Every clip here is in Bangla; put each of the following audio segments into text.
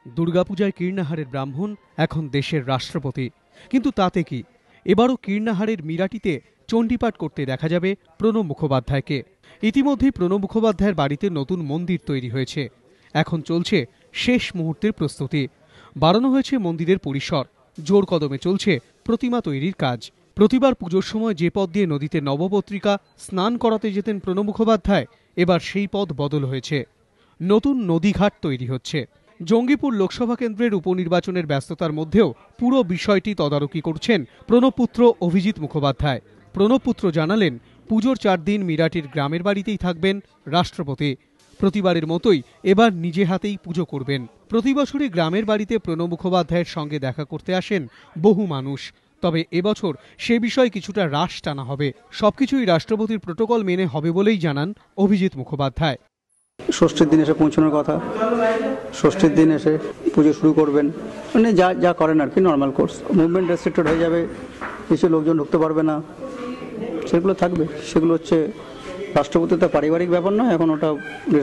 দুর্গাপূজায় কীর্ণাহারের ব্রাহ্মণ এখন দেশের রাষ্ট্রপতি। কিন্তু তাতে কি, এবারও কীর্ণাহারের মিরাটিতে চণ্ডীপাঠ করতে দেখা যাবে প্রণব মুখোপাধ্যায়কে। ইতিমধ্যেই প্রণব মুখোপাধ্যায়ের বাড়িতে নতুন মন্দির তৈরি হয়েছে। এখন চলছে শেষ মুহূর্তের প্রস্তুতি। বাড়ানো হয়েছে মন্দিরের পরিসর, জোর কদমে চলছে প্রতিমা তৈরির কাজ। প্রতিবার পুজোর সময় যে পথ দিয়ে নদীতে নবপত্রিকা স্নান করাতে যেতেন প্রণব মুখোপাধ্যায়, এবার সেই পথ বদল হয়েছে। নতুন নদীঘাট তৈরি হচ্ছে। জঙ্গিপুর লোকসভা কেন্দ্রের উপনির্বাচনের ব্যস্ততার মধ্যেও পুরো বিষয়টি তদারকি করছেন প্রণবপুত্র অভিজিৎ মুখোপাধ্যায়। প্রণবপুত্র জানালেন, পুজোর 4 দিন মিরাটির গ্রামের বাড়িতেই থাকবেন রাষ্ট্রপতি। প্রতিবারের মতোই এবার নিজে হাতেই পুজো করবেন। প্রতি বছরই গ্রামের বাড়িতে প্রণব মুখোপাধ্যায়ের সঙ্গে দেখা করতে আসেন বহু মানুষ। তবে এবছর সে বিষয়ে কিছুটা রাশ টানা হবে। সবকিছুই রাষ্ট্রপতির প্রোটোকল মেনে হবে বলেই জানান অভিজিৎ মুখোপাধ্যায়। ষষ্ঠীর দিন এসে পৌঁছানোর কথা, ষষ্ঠীর দিন এসে পুজো শুরু করবেন, মানে যা যা করেন আর কি, নর্মাল কোর্স। মুভমেন্ট রেস্ট্রিক্টেড হয়ে যাবে, কিছু লোকজন ঢুকতে পারবে না, সেগুলো থাকবে। সেগুলো হচ্ছে রাষ্ট্রপতির তো পারিবারিক ব্যাপার নয়, এখন ওটা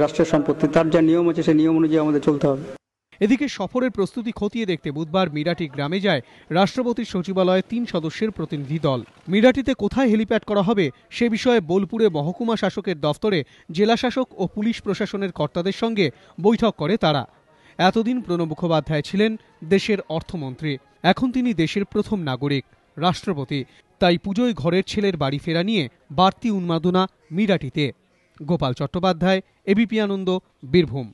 রাষ্ট্রের সম্পত্তি, তার যা নিয়ম আছে সেই নিয়ম অনুযায়ী আমাদের চলতে হবে। এদিকে সফরের প্রস্তুতি খতিয়ে দেখতে বুধবার মিরাটি গ্রামে যায় রাষ্ট্রপতির সচিবালয়ের 3 সদস্যের প্রতিনিধি দল। মিরাটিতে কোথায় হেলিপ্যাড করা হবে সে বিষয়ে বোলপুরে মহকুমা শাসকের দফতরে জেলা শাসক ও পুলিশ প্রশাসনের কর্তাদের সঙ্গে বৈঠক করে তারা। এতদিন প্রণব মুখোপাধ্যায় ছিলেন দেশের অর্থমন্ত্রী, এখন তিনি দেশের প্রথম নাগরিক, রাষ্ট্রপতি। তাই পুজোয় ঘরের ছেলের বাড়ি ফেরা নিয়ে বাড়তি উন্মাদনা মিরাটিতে। গোপাল চট্টোপাধ্যায়, এবিপি আনন্দ, বীরভূম।